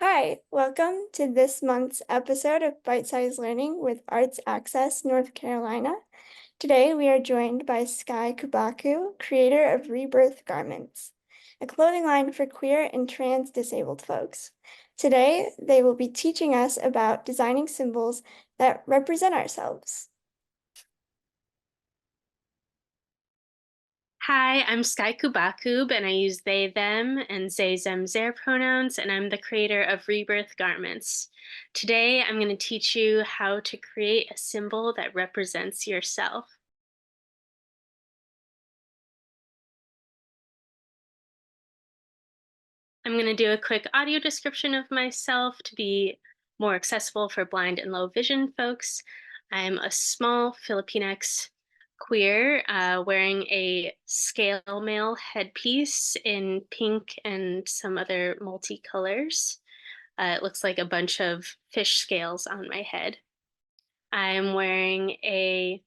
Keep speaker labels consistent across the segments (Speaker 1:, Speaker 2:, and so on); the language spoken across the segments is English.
Speaker 1: Hi, welcome to this month's episode of Byte Size Learning with Arts Access North Carolina. Today we are joined by Sky Cubacub, creator of Rebirth Garments, a clothing line for queer and trans disabled folks. Today they will be teaching us about designing symbols that represent ourselves.
Speaker 2: Hi, I'm Sky Cubacub, and I use they, them, and they, them, their pronouns, and I'm the creator of Rebirth Garments. Today, I'm going to teach you how to create a symbol that represents yourself. I'm going to do a quick audio description of myself to be more accessible for blind and low vision folks. I'm a small Filipinx queer wearing a scale mail headpiece in pink and some other multicolors. It looks like a bunch of fish scales on my head. I'm wearing a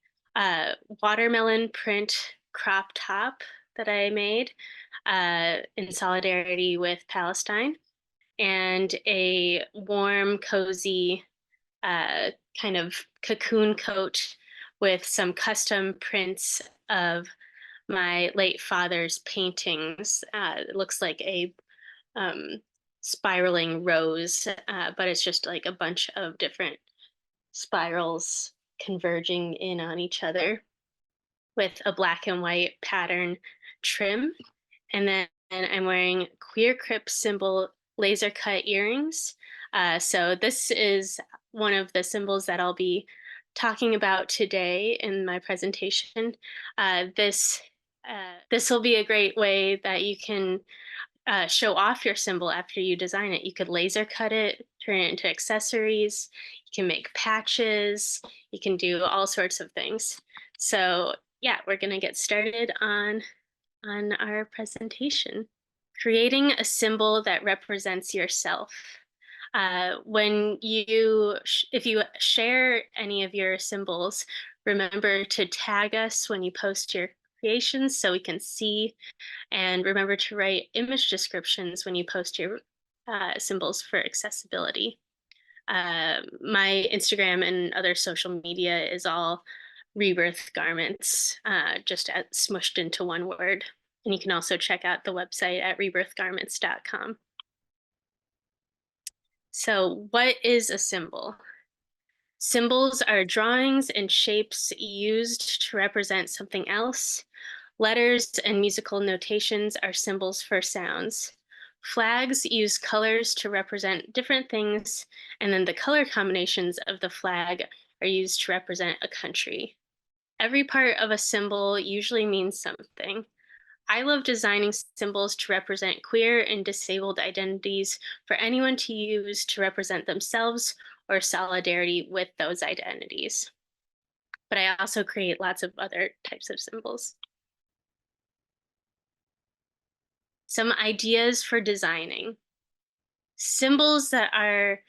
Speaker 2: watermelon print crop top that I made in solidarity with Palestine, and a warm, cozy kind of cocoon coat with some custom prints of my late father's paintings. It looks like a um, spiraling rose, but it's just like a bunch of different spirals converging in on each other with a black and white pattern trim. And then I'm wearing Queer Crip symbol laser cut earrings. So this is one of the symbols that I'll be talking about today in my presentation. This will be a great way that you can show off your symbol after you design it. You could laser cut it, turn it into accessories. You can make patches. You can do all sorts of things. So yeah, we're gonna get started on our presentation. Creating a symbol that represents yourself. If you share any of your symbols, remember to tag us when you post your creations so we can see, and remember to write image descriptions when you post your symbols for accessibility. My Instagram and other social media is all Rebirth Garments, just smushed into one word. And you can also check out the website at rebirthgarments.com. So what is a symbol? Symbols are drawings and shapes used to represent something else. Letters and musical notations are symbols for sounds. Flags use colors to represent different things, and then the color combinations of the flag are used to represent a country. Every part of a symbol usually means something. I love designing symbols to represent queer and disabled identities for anyone to use to represent themselves or solidarity with those identities. But I also create lots of other types of symbols. Some ideas for designing. Symbols that are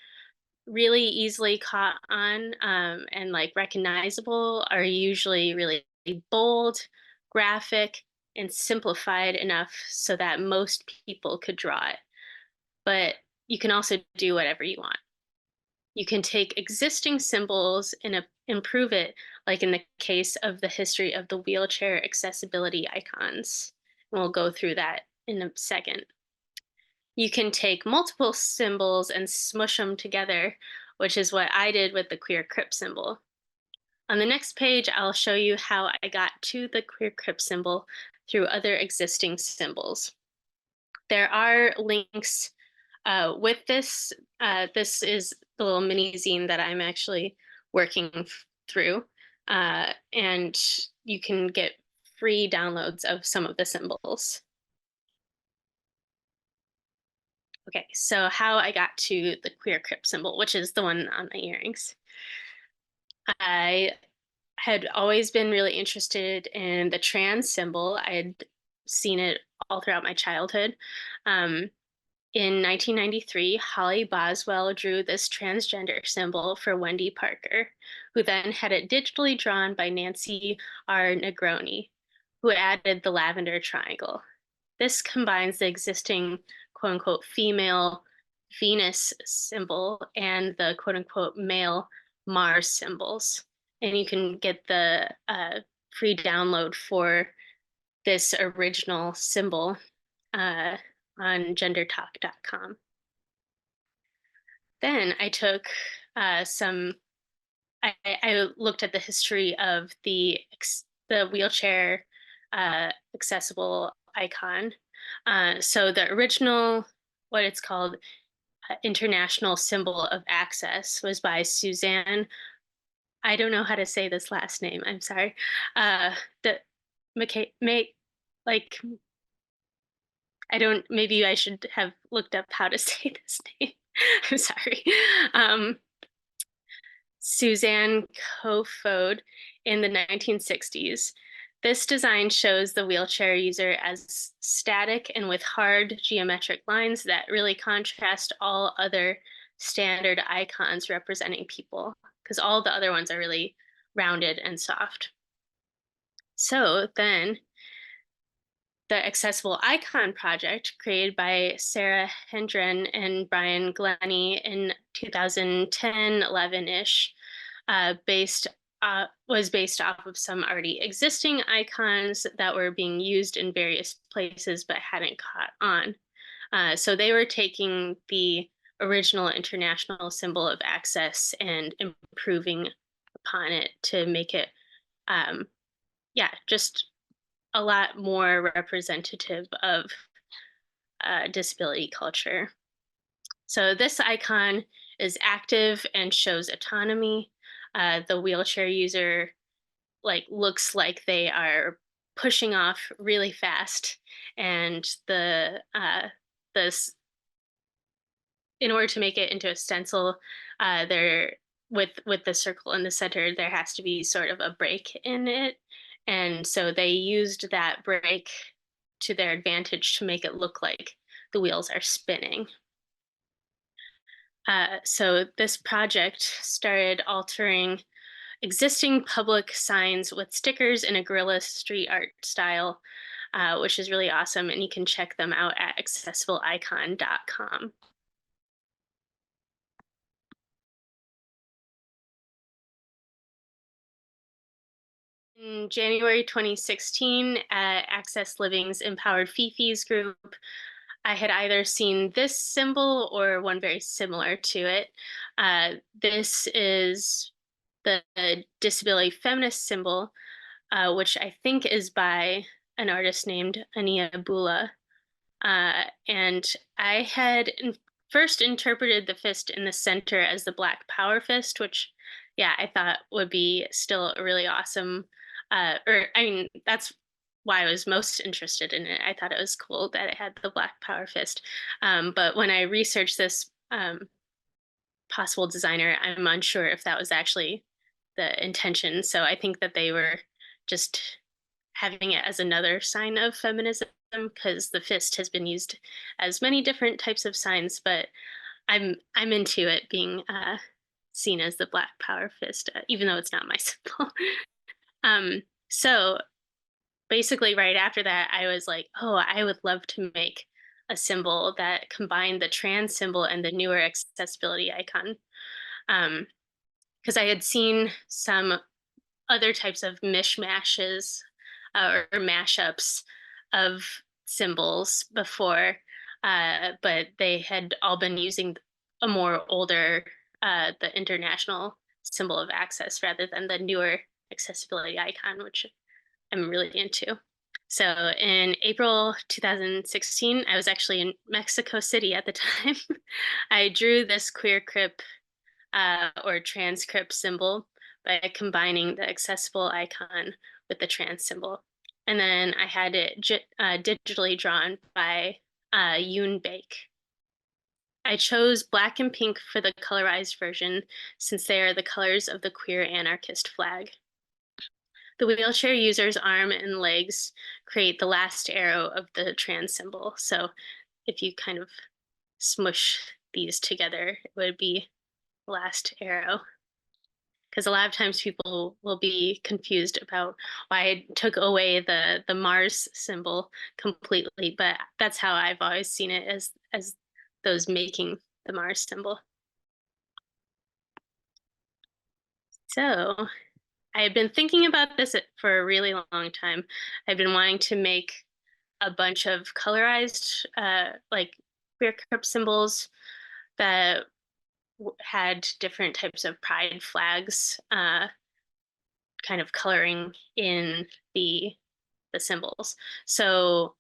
Speaker 2: really easily caught on and like recognizable are usually really bold, graphic, and simplified enough so that most people could draw it. But you can also do whatever you want. You can take existing symbols and improve it, like in the case of the history of the wheelchair accessibility icons. And we'll go through that in a second. You can take multiple symbols and smush them together, which is what I did with the Queer Crip symbol. On the next page, I'll show you how I got to the Queer Crip symbol through other existing symbols. There are links with this. This is the little mini zine that I'm actually working through, and you can get free downloads of some of the symbols. Okay, so how I got to the Queer Crip symbol, which is the one on my earrings. I had always been really interested in the trans symbol. I had seen it all throughout my childhood. In 1993, Holly Boswell drew this transgender symbol for Wendy Parker, who then had it digitally drawn by Nancy R. Negroni, who added the lavender triangle. This combines the existing quote unquote female Venus symbol and the quote unquote male Mars symbols. And you can get the free download for this original symbol uh, on gendertalk.com. Then I took I looked at the history of the wheelchair accessible icon. So the original, what it's called, International Symbol of Access, was by Suzanne. I don't know how to say this last name. I'm sorry. The like I don't. Maybe I should have looked up how to say this name. I'm sorry. Um, Suzanne Kofod in the 1960s. This design shows the wheelchair user as static and with hard geometric lines that really contrast all other standard icons representing people, because all the other ones are really rounded and soft. So then the Accessible Icon project, created by Sarah Hendren and Brian Glennie in 2010, 11-ish, was based off of some already existing icons that were being used in various places but hadn't caught on. So they were taking the original international symbol of access and improving upon it to make it, just a lot more representative of disability culture. So this icon is active and shows autonomy. The wheelchair user looks like they are pushing off really fast, and this in order to make it into a stencil, there with the circle in the center, there has to be sort of a break in it, and so they used that break to their advantage to make it look like the wheels are spinning. So this project started altering existing public signs with stickers in a guerrilla street art style, which is really awesome. And you can check them out at accessibleicon.com. In January 2016, at Access Living's Empowered Fifis group, I had either seen this symbol or one very similar to it. This is the disability feminist symbol, which I think is by an artist named Ania Bula. And I had first interpreted the fist in the center as the Black Power fist, which, yeah, I thought would be still really awesome. That's why I was most interested in it. I thought it was cool that it had the Black Power fist. But when I researched this possible designer, I'm unsure if that was actually the intention. So I think that they were just having it as another sign of feminism, because the fist has been used as many different types of signs, but I'm into it being seen as the Black Power fist, even though it's not my symbol. So basically, right after that, I was like, oh, I would love to make a symbol that combined the trans symbol and the newer accessibility icon. Because I had seen some other types of mishmashes or mashups of symbols before, but they had all been using a more older, the international symbol of access rather than the newer accessibility icon, which I'm really into. So in April 2016, I was actually in Mexico City at the time. I drew this queer crip or transcript symbol by combining the accessible icon with the trans symbol. And then I had it digitally drawn by Yoon Bake. I chose black and pink for the colorized version since they are the colors of the queer anarchist flag. The wheelchair user's arm and legs create the last arrow of the trans symbol. So if you kind of smush these together, it would be last arrow. Because a lot of times people will be confused about why I took away the Mars symbol completely, but that's how I've always seen it, as those making the Mars symbol. So I had been thinking about this for a really long time. I've been wanting to make a bunch of colorized like queer cup symbols that had different types of pride flags kind of coloring in the symbols. So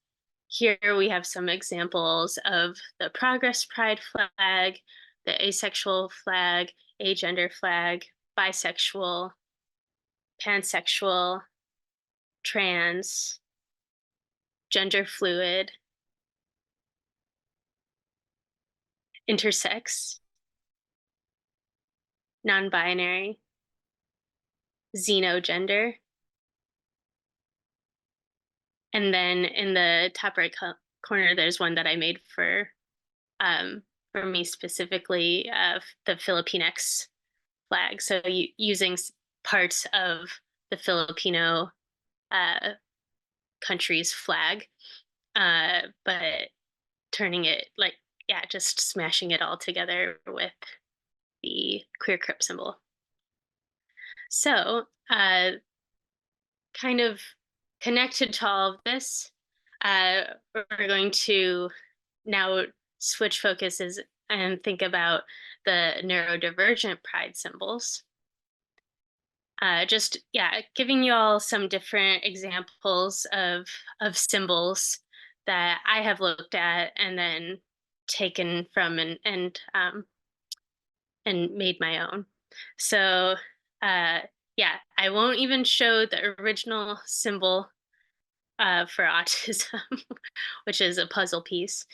Speaker 2: here we have some examples of the progress pride flag, the asexual flag, agender flag, bisexual, pansexual, trans, gender fluid, intersex, non-binary, xenogender. And then in the top right corner, there's one that I made for me specifically, the Filipinx flag. So using parts of the Filipino country's flag, but turning it just smashing it all together with the queer crip symbol. So kind of connected to all of this, we're going to now switch focuses and think about the neurodivergent pride symbols. Giving you all some different examples of symbols that I have looked at and then taken from and made my own. So I won't even show the original symbol for autism, which is a puzzle piece,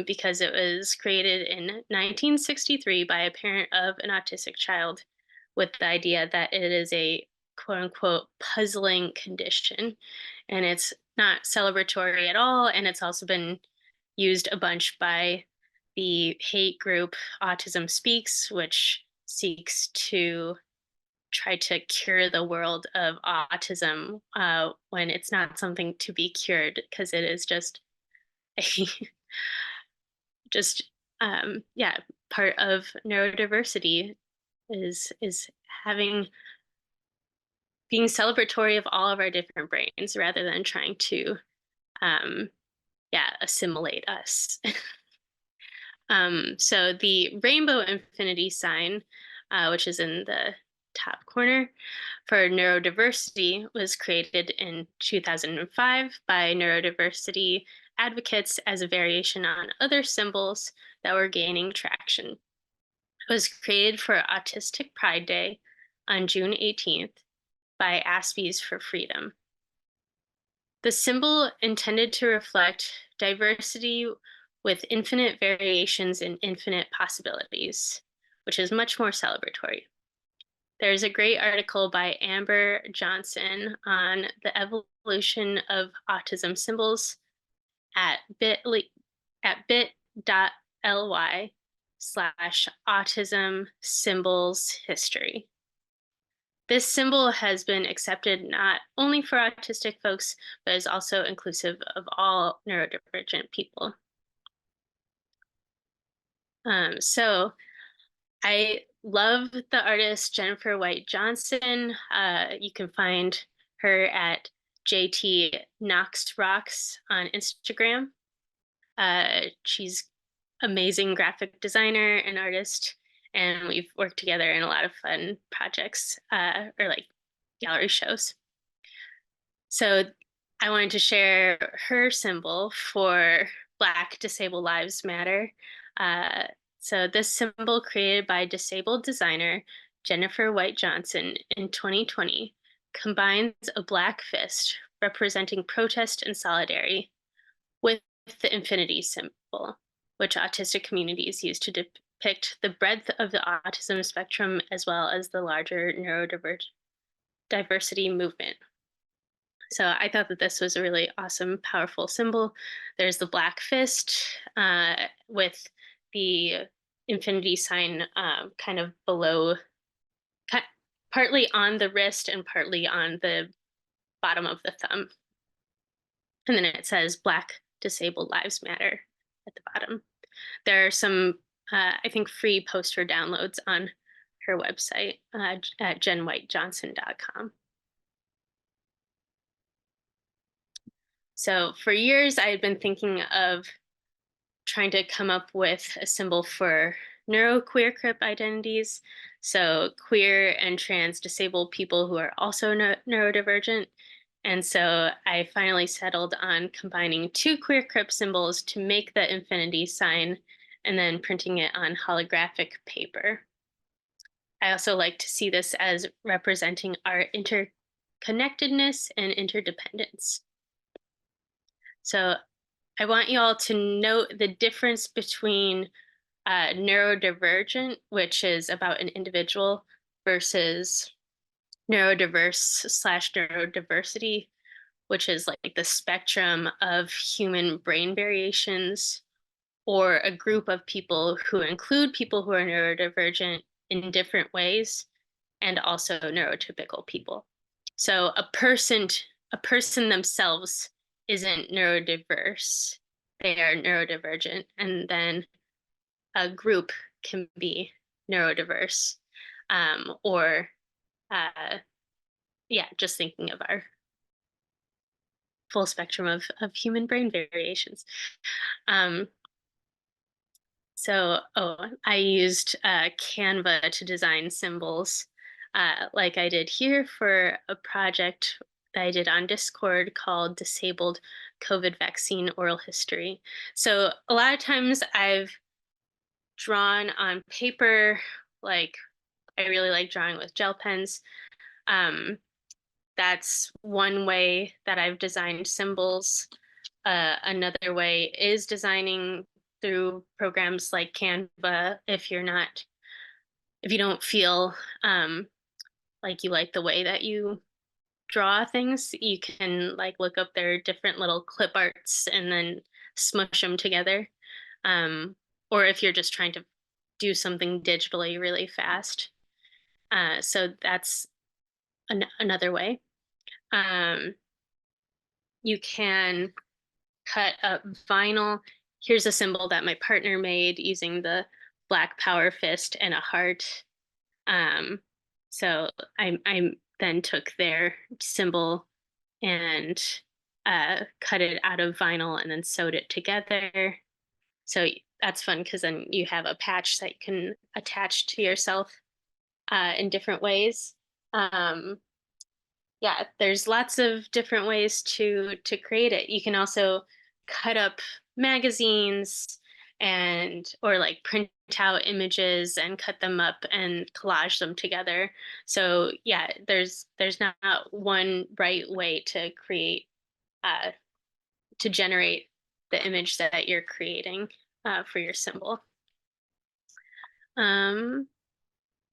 Speaker 2: because it was created in 1963 by a parent of an autistic child with the idea that it is a quote unquote puzzling condition. And it's not celebratory at all. And it's also been used a bunch by the hate group Autism Speaks, which seeks to try to cure the world of autism when it's not something to be cured, because it is just a just part of neurodiversity is having being celebratory of all of our different brains rather than trying to assimilate us. So the rainbow infinity sign, which is in the top corner for neurodiversity, was created in 2005 by neurodiversity advocates as a variation on other symbols that were gaining traction. It was created for Autistic Pride Day on June 18th by Aspies for Freedom. The symbol intended to reflect diversity with infinite variations and infinite possibilities, which is much more celebratory. There's a great article by Amber Johnson on the evolution of autism symbols at bit.ly/autism symbols history. This symbol has been accepted not only for autistic folks, but is also inclusive of all neurodivergent people. So I love the artist Jennifer White Johnson. You can find her at JT Knox Rocks on Instagram. She's amazing graphic designer and artist, and we've worked together in a lot of fun projects or like gallery shows. So I wanted to share her symbol for Black Disabled Lives Matter. So this symbol, created by disabled designer Jennifer White Johnson in 2020, combines a black fist representing protest and solidarity with the infinity symbol, which autistic communities use to depict the breadth of the autism spectrum as well as the larger neurodiversity movement. So I thought that this was a really awesome, powerful symbol. There's the black fist with the infinity sign kind of below, partly on the wrist and partly on the bottom of the thumb. And then it says Black Disabled Lives Matter at the bottom. There are some I think, free poster downloads on her website at jenwhitejohnson.com. So for years, I had been thinking of trying to come up with a symbol for neuroqueer crip identities. So queer and trans disabled people who are also neurodivergent. And so I finally settled on combining two queer crip symbols to make the infinity sign and then printing it on holographic paper. I also like to see this as representing our interconnectedness and interdependence. So I want you all to note the difference between neurodivergent, which is about an individual, versus neurodiverse/neurodiversity, which is like the spectrum of human brain variations, or a group of people who include people who are neurodivergent in different ways and also neurotypical people. So a person themselves isn't neurodiverse. They are neurodivergent. And then a group can be neurodiverse, or yeah, just thinking of our full spectrum of human brain variations. Um, I used Canva to design symbols, like I did here for a project that I did on Discord called Disabled COVID Vaccine Oral History. So a lot of times I've drawn on paper, like I really like drawing with gel pens. Um, that's one way that I've designed symbols. Another way is designing through programs like Canva. If you don't feel like you like the way that you draw things, you can like look up their different little clip arts and then smush them together. Or if you're just trying to do something digitally really fast. So that's another way. Um, you can cut up vinyl. Here's a symbol that my partner made using the black power fist and a heart. Um, so I then took their symbol and cut it out of vinyl and then sewed it together. So that's fun because then you have a patch that you can attach to yourself in different ways. Um, yeah, there's lots of different ways to create it. You can also cut up magazines and or like print out images and cut them up and collage them together. So yeah, there's not one right way to create uh, to generate the image that you're creating for your symbol. Um,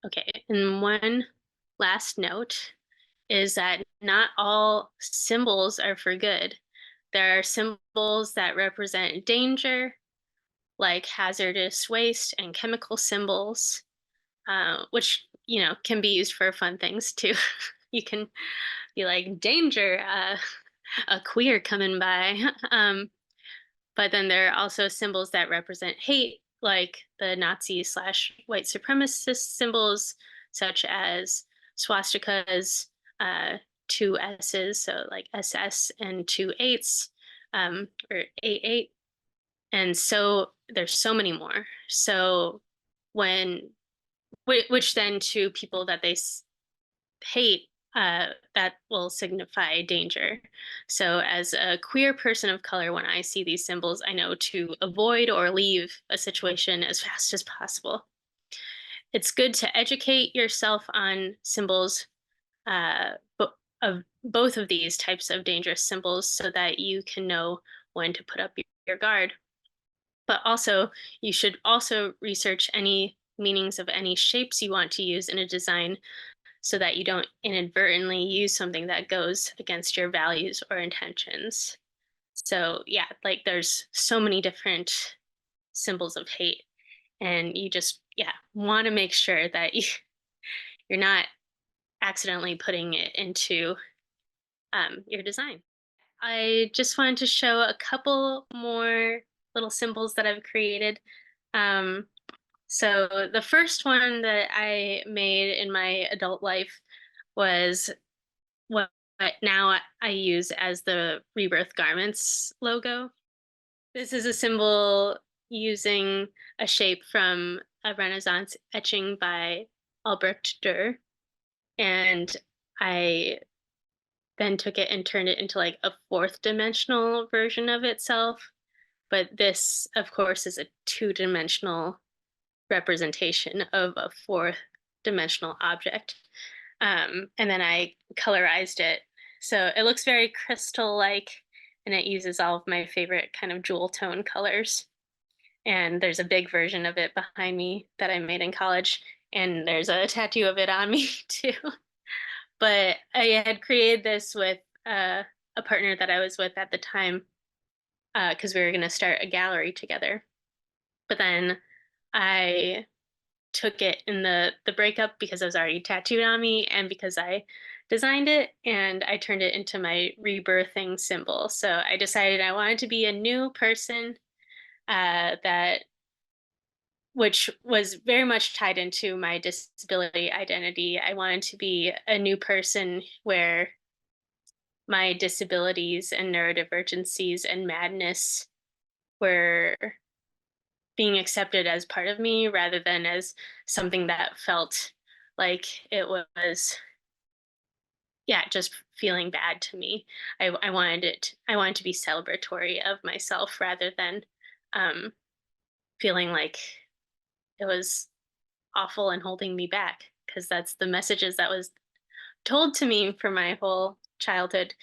Speaker 2: okay, and one last note is that not all symbols are for good. There are symbols that represent danger, like hazardous waste and chemical symbols, which can be used for fun things too. You can be like danger, a queer coming by. But then there are also symbols that represent hate, like the Nazi/white supremacist symbols, such as swastikas, two S's, so like SS, and two eights, or 88. And so there's so many more. So when, which then to people that they hate, that will signify danger. So, as a queer person of color, when I see these symbols, I know to avoid or leave a situation as fast as possible. It's good to educate yourself on symbols, of both of these types of dangerous symbols so that you can know when to put up your guard. But also, you should also research any meanings of any shapes you want to use in a design so that you don't inadvertently use something that goes against your values or intentions. So, yeah, like there's so many different symbols of hate, and you just, yeah, want to make sure that you're not accidentally putting it into your design. I just wanted to show a couple more little symbols that I've created. Um, So the first one that I made in my adult life was what now I use as the Rebirth Garments logo. This is a symbol using a shape from a Renaissance etching by Albrecht Dürer. And I then took it and turned it into like a fourth dimensional version of itself. But this, of course, is a two-dimensional representation of a fourth dimensional object. And then I colorized it. So it looks very crystal-like, and it uses all of my favorite kind of jewel tone colors. And there's a big version of it behind me that I made in college, and there's a tattoo of it on me too. But I had created this with a partner that I was with at the time because we were going to start a gallery together. But then I took it in the breakup because it was already tattooed on me and because I designed it, and I turned it into my rebirthing symbol. So I decided I wanted to be a new person that which was very much tied into my disability identity. I wanted to be a new person where my disabilities and neurodivergencies and madness were being accepted as part of me rather than as something that felt like it was, yeah, just feeling bad to me. I wanted to be celebratory of myself rather than um, feeling like it was awful and holding me back, because that's the messages that was told to me for my whole childhood.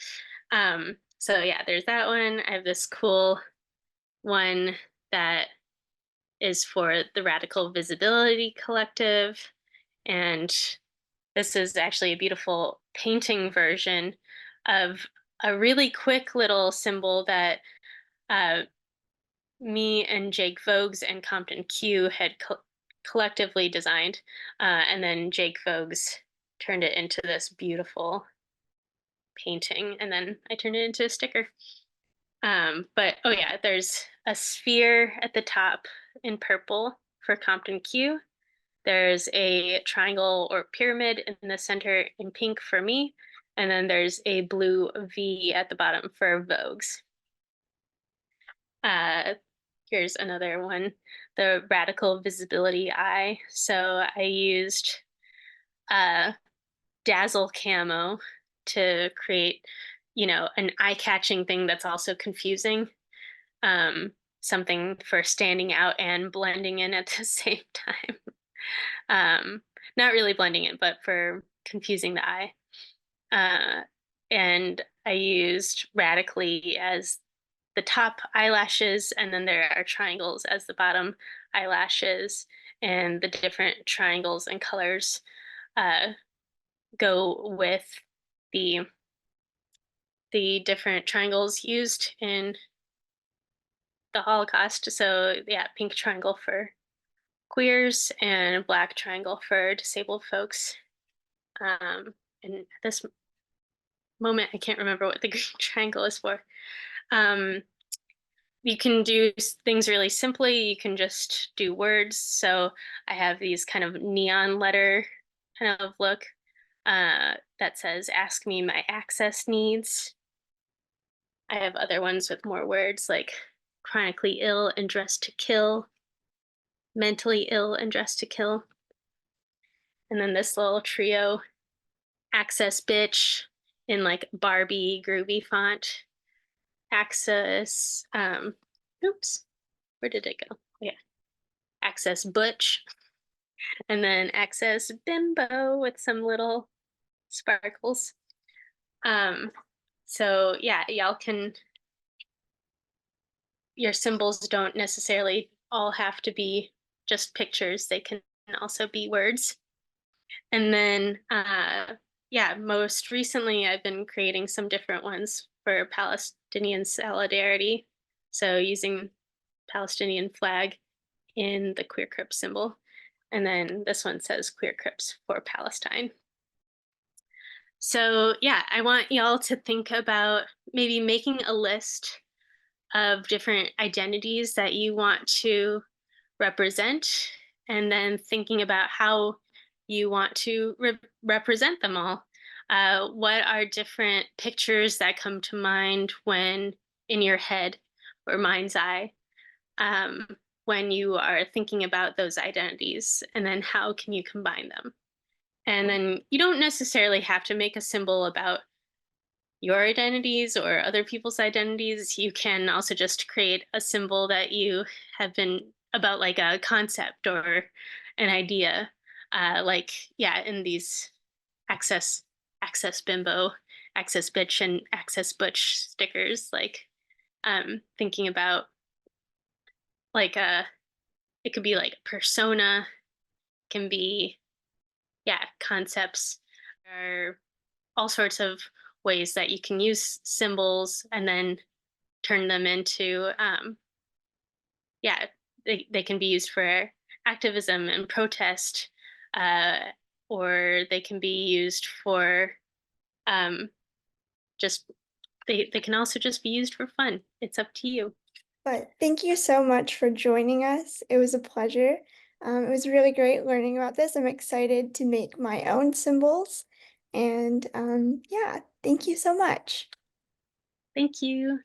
Speaker 2: So yeah, there's that one. I have this cool one that is for the Radical Visibility Collective. And this is actually a beautiful painting version of a really quick little symbol that uh, me and Jake Voges and Compton Q had collectively designed. And then Jake Voges turned it into this beautiful painting, and then I turned it into a sticker. But oh yeah, there's a sphere at the top in purple for Compton Q. There's a triangle or pyramid in the center in pink for me. And then there's a blue V at the bottom for Vogues. Uh, Here's another one, the Radical Visibility Eye. So I used Dazzle Camo to create, an eye-catching thing that's also confusing. Um, Something for standing out and blending in at the same time. um, Not really blending it, but for confusing the eye. Uh, and I used Radically as the top eyelashes, and then there are triangles as the bottom eyelashes, and the different triangles and colors uh, go with the the different triangles used in the Holocaust. So yeah, pink triangle for queers and black triangle for disabled folks. And at this moment, I can't remember what the green triangle is for. Um, you can do things really simply. You can just do words. So I have these kind of neon letter kind of look that says, "Ask me my access needs." I have other ones with more words like chronically ill and dressed to kill, mentally ill and dressed to kill. And then this little trio, access bitch in like Barbie groovy font, access, oops, where did it go? Yeah, access butch, and then access bimbo with some little sparkles. Um, so yeah, your symbols don't necessarily all have to be just pictures. They can also be words. And then, yeah, most recently I've been creating some different ones for Palestinian solidarity. So using Palestinian flag in the Queer Crips symbol. And then this one says Queer Crips for Palestine. So yeah, I want y'all to think about maybe making a list of different identities that you want to represent and then thinking about how you want to represent them all. What are different pictures that come to mind when in your head or mind's eye, um, when you are thinking about those identities? And then how can you combine them? And then you don't necessarily have to make a symbol about your identities or other people's identities. You can also just create a symbol that you have been about, like a concept or an idea. Like, yeah, in these access, access bimbo, access bitch, and access butch stickers, like thinking about like it could be like persona, can be, yeah, concepts. There are all sorts of ways that you can use symbols and then turn them into, yeah, they can be used for activism and protest, uh, or they can be used for, um, just they can also just be used for fun. It's up to you.
Speaker 1: But thank you so much for joining us. It was a pleasure. It was really great learning about this. I'm excited to make my own symbols. And yeah, thank you so much.
Speaker 2: Thank you.